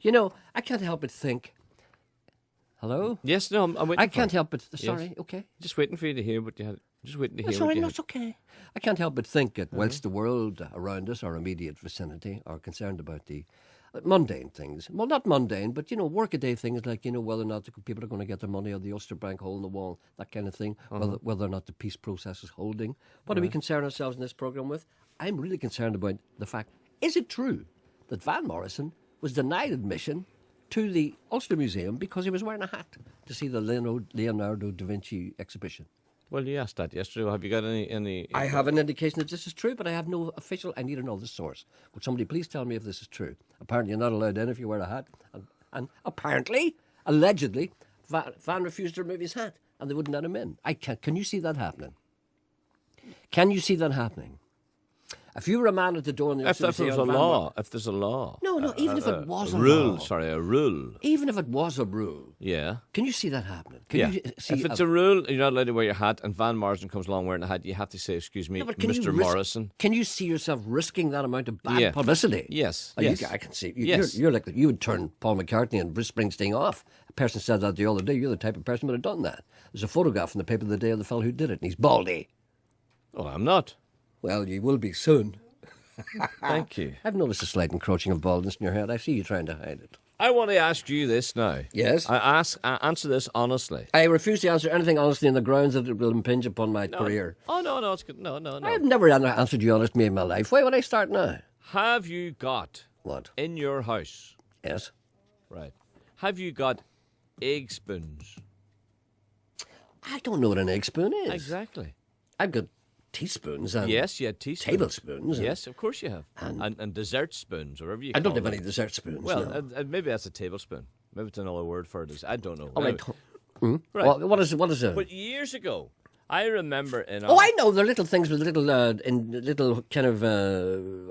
You know, I can't help but think. Hello? Yes, no, I'm waiting. I can't help but. Sorry, Yes. okay. Just waiting for you to hear what you had. Just waiting to hear That's what all right, you no, had. it's okay. I can't help but think that whilst the world around us, our immediate vicinity, are concerned about the mundane things. Well, not mundane, but, workaday things like, whether or not the people are going to get their money out of the Ulster Bank hole in the wall, that kind of thing, whether or not the peace process is holding. What do we concern ourselves in this programme with? I'm really concerned about the fact, is it true that Van Morrison was denied admission to the Ulster Museum because he was wearing a hat to see the Leonardo da Vinci exhibition? Well, you asked that yesterday. Have you got any? I have an indication that this is true, but I have no official. I need to know the source. Would somebody please tell me if this is true? Apparently, you're not allowed in if you wear a hat, and apparently, allegedly, Van refused to remove his hat, and they wouldn't let him in. Can you see that happening? Can you see that happening? If you were a man at the door in the If there's a law, No, even if it was a rule. law. Sorry, a rule. Even if it was a rule. Yeah. Can you see that happening? Can Yeah. you see If it's a rule, you're not allowed to wear your hat, and Van Morrison comes along wearing a hat, you have to say, "Excuse me, but can you Mr. Morrison." Can you see yourself risking that amount of bad publicity? Yes. Oh, yes. I can see. Yes. You're like you would turn Paul McCartney and Bruce Springsteen off. A person said that the other day. You're the type of person who would have done that. There's a photograph in the paper the day of the fellow who did it, and he's baldy. Oh, I'm not. Well, you will be soon. Thank you. I've noticed a slight encroaching of baldness in your head. I see you trying to hide it. I want to ask you this now. Yes? I answer this honestly. I refuse to answer anything honestly on the grounds that it will impinge upon my career. Oh, no, it's good. No. I've never answered you honestly in my life. Why would I start now? Have you got What? in your house? Yes. Right. Have you got egg spoons? I don't know what an egg spoon is. Exactly. I've got teaspoons and Yes, you had teaspoons. tablespoons. Yes, of course you have. And dessert spoons, or whatever you I call don't have them. any dessert spoons. Well, no. maybe that's a tablespoon. Maybe it's another word for it. I don't know. Oh, Anyway. Right. Well, what is it? But years ago, I remember in Oh, I know. They're little things with little kind of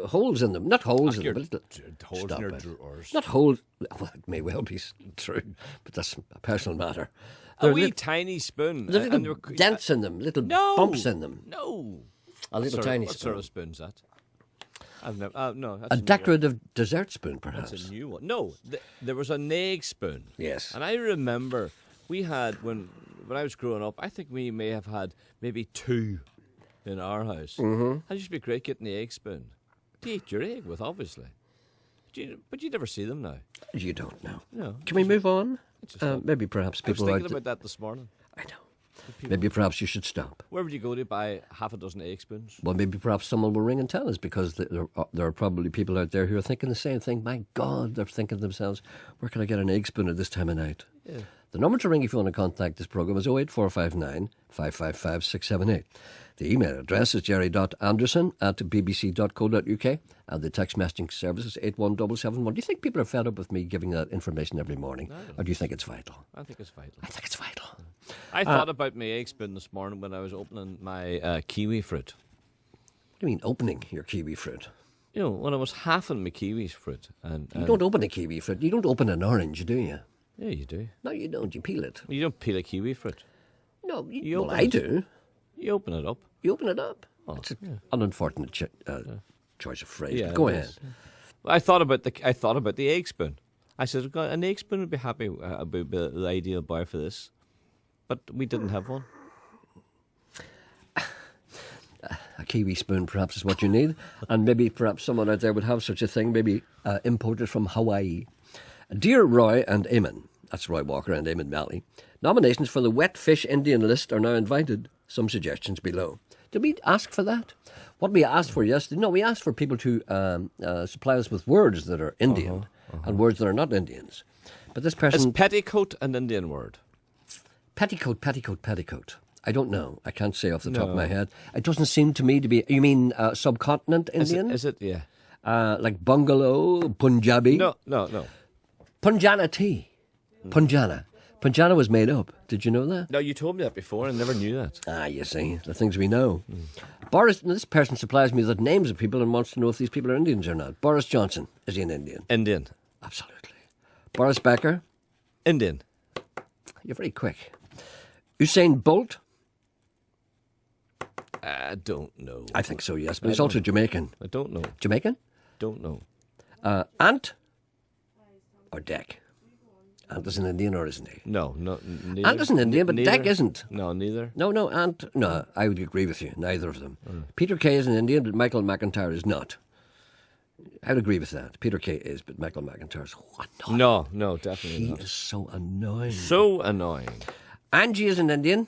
holes in them. Not holes in them, but little holes in Stop your it. drawers. Not holes. Well, it may well be true, but that's a personal matter. A They're wee tiny spoon. There's and little they were- dents in them, little No. bumps in them. No. A little What tiny sort spoon. of spoon's that? I've never. No, that's A new one. decorative dessert spoon, perhaps. That's a new one. No, there was an egg spoon. Yes. And I remember we had when I was growing up. I think we may have had maybe two in our house. Mm-hmm. It used to be great getting the egg spoon to eat your egg with, obviously. But you never see them now. You don't know. No. Can we move on? Just Maybe perhaps I was people thinking out. about that this morning. I know. Maybe perhaps you should stop. Where would you go to buy half a dozen egg spoons? Well, maybe perhaps someone will ring and tell us, because there are probably people out there who are thinking the same thing. My God, they're thinking to themselves, where can I get an egg spoon at this time of night? Yeah. The number to ring if you want to contact this programme is 08459 555 678. The email address is jerry.anderson@bbc.co.uk, and the text messaging service is 81771. Do you think people are fed up with me giving that information every morning, or do you think it's vital? I think it's vital. I think it's vital. I thought about my egg spoon this morning when I was opening my kiwi fruit. What do you mean opening your kiwi fruit? You know, when I was halving my kiwi fruit. And You don't open a kiwi fruit. You don't open an orange, do you? Yeah, you do. No, you don't. You peel it. You don't peel a kiwi fruit. No, You well, open I it. do. You open it up. You open it up. Oh, It's an unfortunate choice of phrase. Yeah, but go it ahead. is. I thought about the egg spoon. I said, "God, an egg spoon would be happy. Would be the ideal buy for this," but we didn't have one. A kiwi spoon perhaps is what you need, and maybe perhaps someone out there would have such a thing, maybe imported from Hawaii. Dear Roy and Eamon, that's Roy Walker and Eamon Malley, nominations for the Wet Fish Indian list are now invited. Some suggestions below. Did we ask for that? What we asked for yesterday? No, we asked for people to supply us with words that are Indian and words that are not Indians. But this Is person... petticoat an Indian word? Petticoat, petticoat, petticoat. I don't know. I can't say off the top of my head. It doesn't seem to me to be... You mean subcontinent Indian? Is it? Yeah. Like bungalow, Punjabi? No. Punjana tea. Punjana. Punjana was made up. Did you know that? No, you told me that before. I never knew that. Ah, you see, the things we know. Boris, this person supplies me with names of people and wants to know if these people are Indians or not. Boris Johnson, is he an Indian? Indian. Absolutely. Boris Becker? Indian. You're very quick. Usain Bolt? I don't know. I think so, yes, but he's also Jamaican. I don't know. Jamaican? Don't know. Ant? or Deck? Ant is an Indian or isn't he? No, neither. Ant is an Indian, but Neither. Deck isn't. No, neither. No, Ant. No, I would agree with you. Neither of them. Peter Kay is an Indian, but Michael McIntyre is not. I would agree with that. Peter Kay is, but Michael McIntyre is annoying. No, definitely He not. is so annoying. So annoying. Angie is an Indian,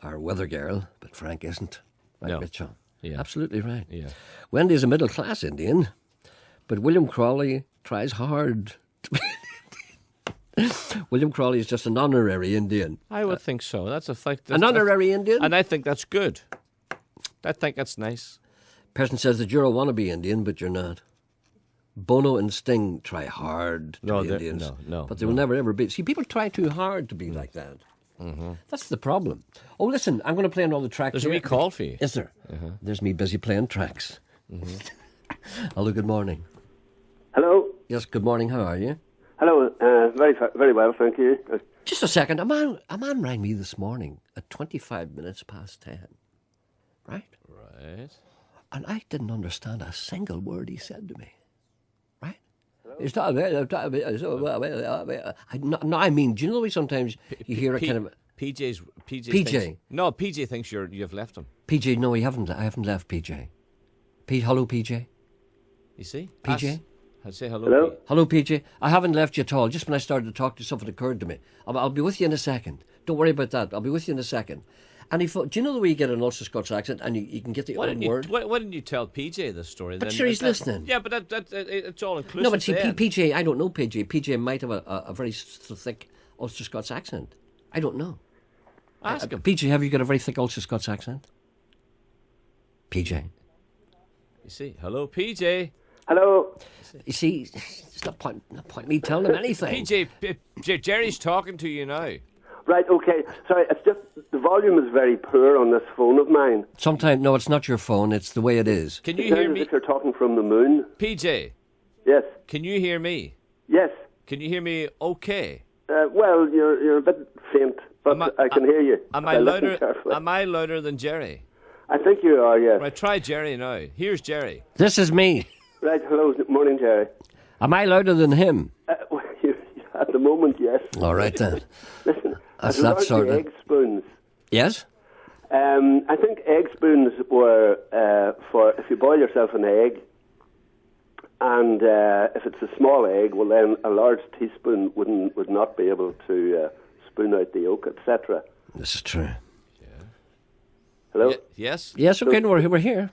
our weather girl, but Frank isn't. Right, No. Mitchell? Yeah. Absolutely right. Yeah. Wendy is a middle-class Indian, but William Crawley tries hard to be William Crawley is just an honorary Indian. I would think so. That's a fact. An honorary Indian? And I think that's good. I think that's nice. Person says that you're a wannabe Indian, but you're not. Bono and Sting try hard to be Indians. No. But they will never, ever be. See, people try too hard to be like that. Mm-hmm. That's the problem. Oh, listen, I'm going to play another track. There's here. a wee call for you. Is there? There's me busy playing tracks. Hello, good morning. Hello. Yes, good morning. How are you? Hello. Very well, thank you. Just a second. A man rang me this morning at 25 minutes past 10. Right? Right. And I didn't understand a single word he said to me. Right? I mean, do you know the way sometimes you hear a kind of... PJ. PJ. No, PJ thinks you've left him. PJ, no, I haven't left PJ. Hello, PJ. You see? PJ? I'd say hello. Hello? Hello, PJ. I haven't left you at all. Just when I started to talk to you, something occurred to me. I'll be with you in a second. Don't worry about that. I'll be with you in a second. And he thought, do you know the way you get an Ulster Scots accent and you can get the odd word? Why didn't you tell PJ this story? But then? sure, he's listening. Yeah, but it's all inclusive. No, but see, then. PJ, I don't know PJ. PJ might have a very thick Ulster Scots accent. I don't know. Ask him. PJ, have you got a very thick Ulster Scots accent? PJ. You see, hello, PJ. Hello. You see, it's not point me telling him anything. PJ, Gerry's talking to you now. Right, okay. Sorry, it's just the volume is very poor on this phone of mine. Sometimes, no, it's not your phone. It's the way it is. Can It you sounds hear as me? if you're talking from the moon. PJ, Yes. can you hear me? Yes. Can you hear me okay? Well, you're a bit faint, but I can hear you. Am if I listen louder? carefully. Am I louder than Gerry? I think you are, yes. Right, try Gerry now. Here's Gerry. This is me. Right, hello. Morning, Gerry. Am I louder than him? Well, at the moment, yes. All right then. Listen, That's as that regards sort the of- egg spoons. Yes? I think egg spoons were for if you boil yourself an egg, and if it's a small egg, well then a large teaspoon would not be able to spoon out the yolk, etc. This is true. Hello. Yes. Yes, okay, no, we're here.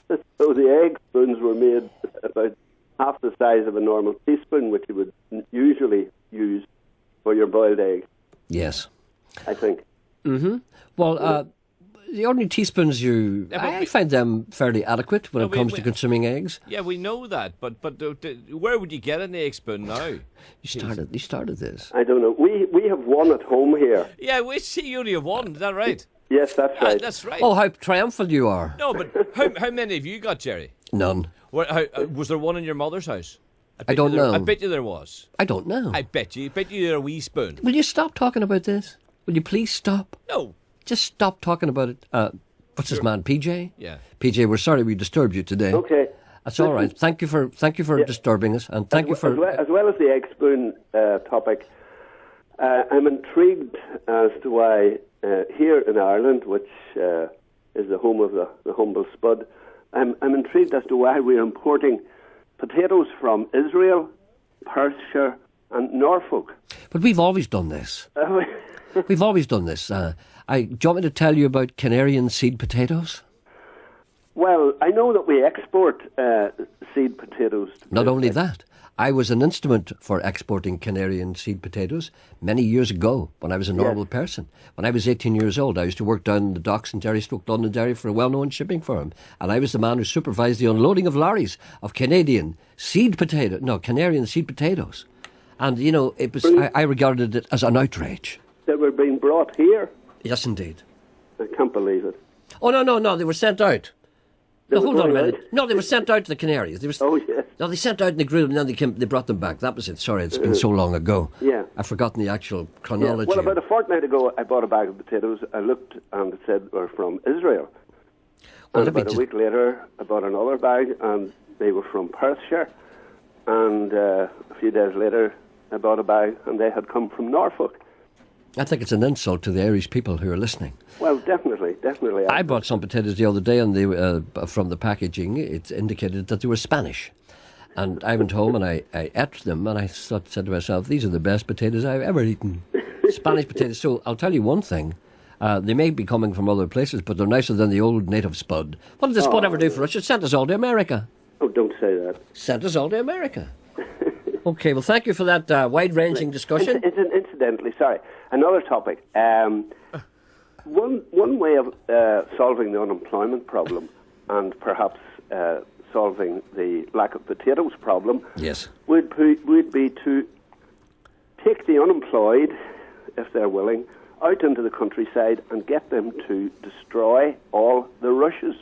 So the egg spoons were made about half the size of a normal teaspoon, which you would usually use for your boiled egg, Yes. I think. Well, the ordinary teaspoons I find them fairly adequate when No, it comes to consuming eggs. Yeah, we know that, but where would you get an egg spoon now? You started this. I don't know. We have one at home here. Yeah, we see you only have one. Is that right? Yes, that's right. That's right. Oh, how triumphant you are. No, but how many have you got, Gerry? None. Was there one in your mother's house? I don't know. I bet you there was. I don't know. I bet you there a wee spoon. Will you stop talking about this? Will you please stop? No. Just stop talking about it. What's this man, PJ? Yeah. PJ, we're sorry we disturbed you today. Okay. That's all right. Thank you for disturbing us, and thank you for. as well as the egg spoon topic. I'm intrigued as to why here in Ireland, which is the home of the humble spud, I'm intrigued as to why we're importing potatoes from Israel, Perthshire, and Norfolk. But we've always done this. We've always done this. Do you want me to tell you about Canarian seed potatoes? Well, I know that we export seed potatoes. Not only that, I was an instrument for exporting Canarian seed potatoes many years ago when I was a normal person. When I was 18 years old, I used to work down in the docks in Derry, Londonderry for a well-known shipping firm. And I was the man who supervised the unloading of lorries of Canarian seed potatoes. And, you know, it was I regarded it as an outrage. That were being brought here. Yes, indeed. I can't believe it. Oh, no, they were sent out. They No, were hold on a going minute. out? No, they were sent out to the Canaries. Oh, yes. No, they sent out and they grilled and then they brought them back. That was it. Sorry, it's been so long ago. Yeah. I've forgotten the actual Yeah. chronology. Well, about a fortnight ago, I bought a bag of potatoes. I looked and it said they were from Israel. Well, And about a week later, I bought another bag and they were from Perthshire. and a few days later I bought a bag and they had come from Norfolk. I think it's an insult to the Irish people who are listening. Well, definitely. I bought some potatoes the other day, and from the packaging, it indicated that they were Spanish. And I went home and I ate them, and I said to myself, these are the best potatoes I've ever eaten. Spanish potatoes. So I'll tell you one thing. They may be coming from other places, but they're nicer than the old native spud. What did the spud ever do for us? It sent us all to America. Oh, don't say that. Sent us all to America. Okay, well, thank you for that wide-ranging discussion. Incidentally, sorry, another topic. One way of solving the unemployment problem, and perhaps solving the lack of potatoes problem, yes, would be to take the unemployed, if they're willing, out into the countryside and get them to destroy all the rushes.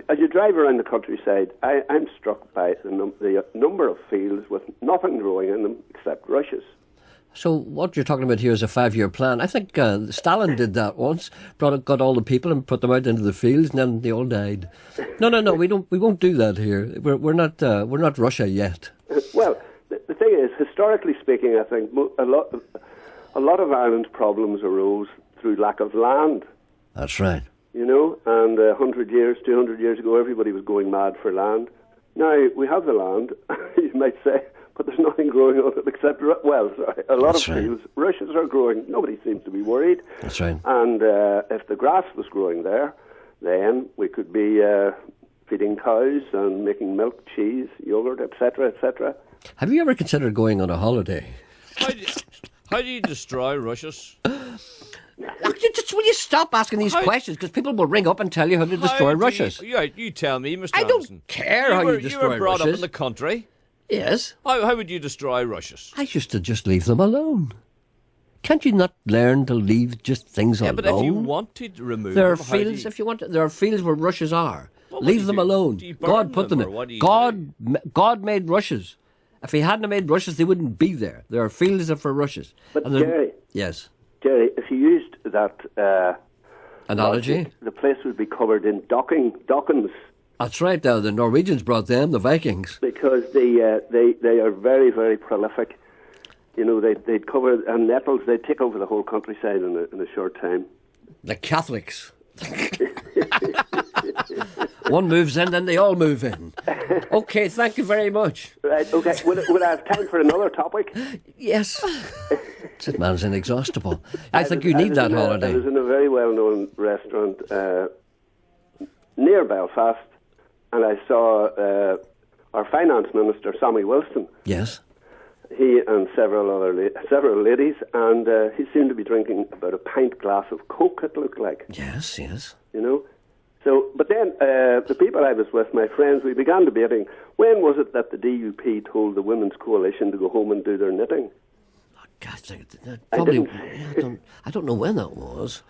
As you drive around the countryside, I'm struck by the number of fields with nothing growing in them except rushes. So what you're talking about here is a 5-year plan. I think Stalin did that once. Got all the people and put them out into the fields, and then they all died. No, we won't do that here. We're not Russia yet. Well, the thing is, historically speaking, I think a lot of Ireland's problems arose through lack of land. That's right. You know, and 100 years, 200 years ago, everybody was going mad for land. Now, we have the land, you might say, but there's nothing growing on it except, a lot of fields. Rushes are growing. Nobody seems to be worried. That's right. And if the grass was growing there, then we could be feeding cows and making milk, cheese, yogurt, etc., etc. Have you ever considered going on a holiday? How do you destroy rushes? Will you stop asking these questions? Because people will ring up and tell you how to destroy rushes. You tell me, Mr. I Anderson. don't care how you destroy rushes. You were brought up in the country. Yes. How would you destroy rushes? I used to just leave them alone. Can't you not learn to leave just things alone? Yeah, but if you wanted to remove there are them, fields. If you want, there are fields where rushes are. Well, leave them alone. God put them in. God made rushes. If He hadn't made rushes, they wouldn't be there. There are fields for rushes. But Gerry, yes, Gerry, if you used that analogy, logic, the place would be covered in dockings. That's right. The Norwegians brought them, the Vikings, because they are very, very prolific. You know, they'd cover, and nettles, they'd take over the whole countryside in a short time. The Catholics. One moves in, then they all move in. Okay, thank you very much. Right, okay. Would I have time for another topic? Yes. That man's inexhaustible. I think you need that holiday. I was in a very well-known restaurant near Belfast, and I saw our finance minister, Sammy Wilson. Yes. He and several ladies, and he seemed to be drinking about a pint glass of Coke, it looked like. Yes. You know? So, but then the people I was with, my friends, we began debating, when was it that the DUP told the Women's Coalition to go home and do their knitting? Oh, God, probably, I don't know when that was.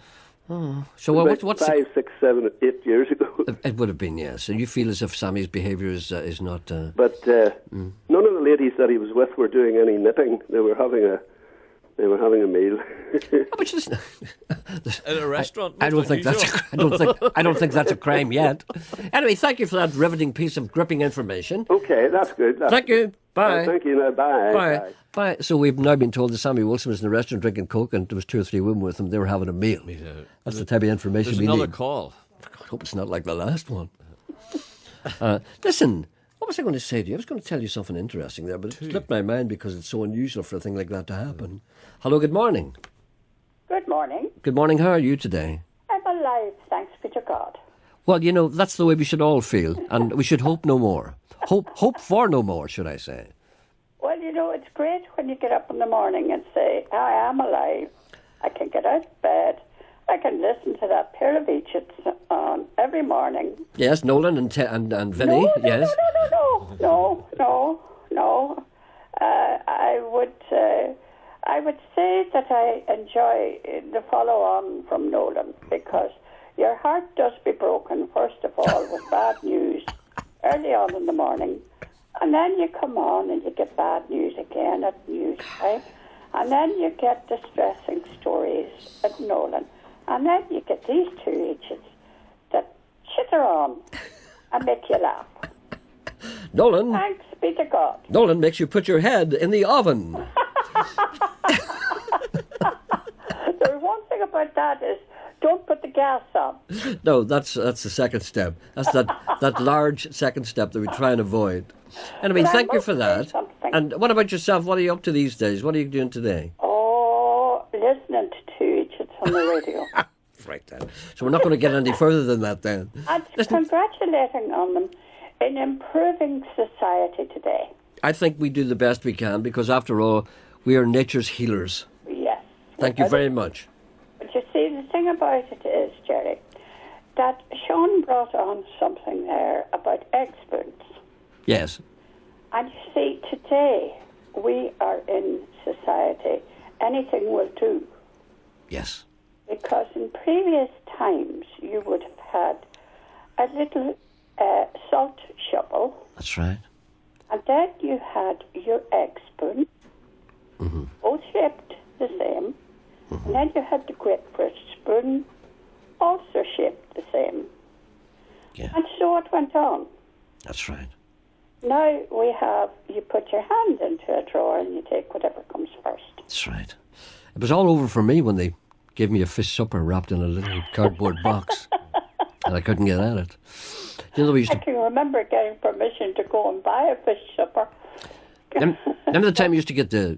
Oh. So what's 5, 6, 7, 8 years ago? It would have been, yes. And you feel as if Sammy's behaviour is not... But none of the ladies that he was with were doing any knitting. They were having a meal. But listen, in a restaurant. I don't think that's a crime yet. Anyway, thank you for that riveting piece of gripping information. Okay, that's good. Thank you. Bye. Thank you. Now, bye. Bye. So we've now been told that Sammy Wilson was in the restaurant drinking Coke, and there was 2 or 3 women with him. They were having a meal. That's the type of information we need. There's another call. I hope it's not like the last one. Listen. What was I going to say to you? I was going to tell you something interesting there, but it slipped my mind because it's so unusual for a thing like that to happen. Hello, good morning. Good morning. Good morning. How are you today? I'm alive, thanks be to God. Well, you know, that's the way we should all feel, and we should hope no more. Hope for no more, should I say. Well, you know, it's great when you get up in the morning and say, I am alive. I can get out of bed. I can listen to that pair of Egypts on every morning. Yes, Nolan and Vinny. No, yes. No. I would say that I enjoy the follow-on from Nolan, because your heart does be broken, first of all, with bad news early on in the morning, and then you come on and you get bad news again at news time, and then you get distressing stories at Nolan, and then you get these 2 agents that chitter on and make you laugh. Nolan. Thanks be to God. Nolan makes you put your head in the oven. There's one thing about that is don't put the gas on. No, that's the second step. That's that large second step that we try and avoid. Anyway, But I thank you must for say that. something. And what about yourself? What are you up to these days? What are you doing today? Oh, listening to Egypt on the radio. Right then. So we're not going to get any further than that then. And congratulating on them in improving society today. I think we do the best we can because, after all, we are nature's healers. Yes. Thank you very much. But you see, the thing about it is, Gerry, that Sean brought on something there about egg spoons. Yes. And you see, today we are in society, anything will do. Yes. Because in previous times you would have had a little salt shovel. That's right. And then you had your egg spoon, both shaped the same. And then you had the grapefruit spoon, also shaped the same. Yeah. And so it went on. That's right. Now we have, you put your hand into a drawer and you take whatever comes first. That's right. It was all over for me when they gave me a fish supper wrapped in a little cardboard box. And I couldn't get at it. You know, we used I to... can remember getting permission to go and buy a fish supper. Remember the time you used to get the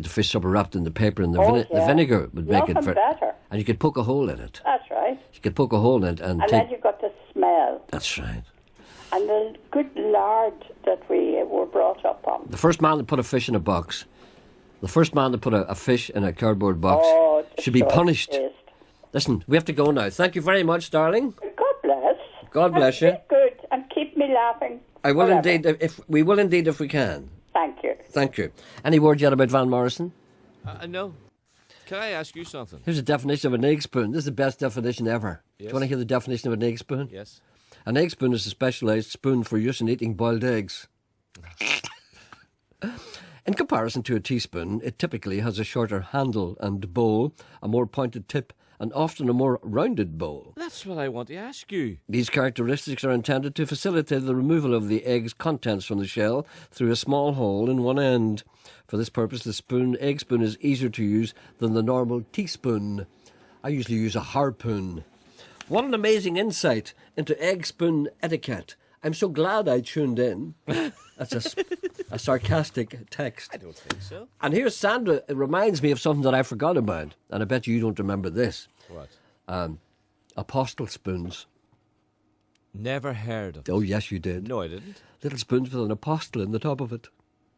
fish supper wrapped in the paper and the, the vinegar would make Nothing it... better. And you could poke a hole in it. That's right. You could poke a hole in it and take... then you got the smell. That's right. And the good lard that we were brought up on. The first man that put a fish in a box, the first man that put a fish in a cardboard box should be punished. Taste. Listen, we have to go now. Thank you very much, darling. God bless. God bless you. Be good and keep me laughing. I will forever. indeed, if we can. Thank you. Thank you. Any word yet about Van Morrison? No. Can I ask you something? Here's a definition of an egg spoon. This is the best definition ever. Yes. Do you want to hear the definition of an egg spoon? Yes. An egg spoon is a specialised spoon for use in eating boiled eggs. In comparison to a teaspoon, it typically has a shorter handle and bowl, a more pointed tip, and often a more rounded bowl. That's what I want to ask you. These characteristics are intended to facilitate the removal of the egg's contents from the shell through a small hole in one end. For this purpose, the egg spoon is easier to use than the normal teaspoon. I usually use a harpoon. What an amazing insight into egg spoon etiquette. I'm so glad I tuned in. That's a sarcastic text. I don't think so. And here's Sandra. It reminds me of something that I forgot about. And I bet you don't remember this. What? Apostle spoons. Never heard of it. Oh, yes, you did. No, I didn't. Little spoons with an apostle in the top of it.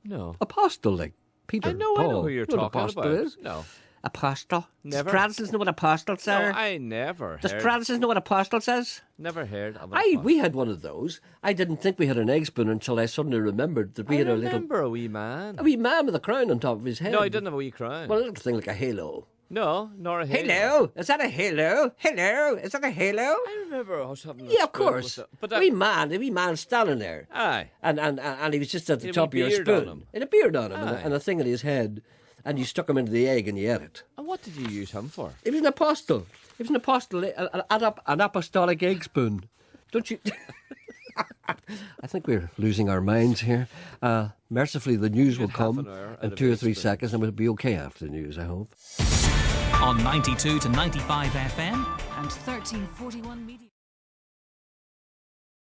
No. Apostle, like Peter, I know Paul. who you're You know what talking apostle about. is? No. Apostle. Never. Does Protestants know what apostles No, are? I never Does heard. Protestants know what apostle says? Never heard of it. We had one of those. I didn't think we had an egg spoon until I suddenly remembered that we had I remember a a wee man. man with a crown on top of his head. No, he didn't have a wee crown. Well, a little thing like a halo. No, nor a halo. Hello, is that a halo? Hello, is that a halo? I remember us having a Yeah, of spoon course. with but a wee man standing there. Aye. And he was just at the He had a top of wee your beard on spoon. him. And a beard on him Aye. and a thing in his head. And you stuck him into the egg and you ate it. And what did you use him for? He was an apostle. He was an apostle, an apostolic egg spoon. Don't you? I think we're losing our minds here. Mercifully, the news will come an hour in out of 2 or egg 3 spoon. seconds and we'll be okay after the news, I hope. On 92 to 95 FM and 1341 Media.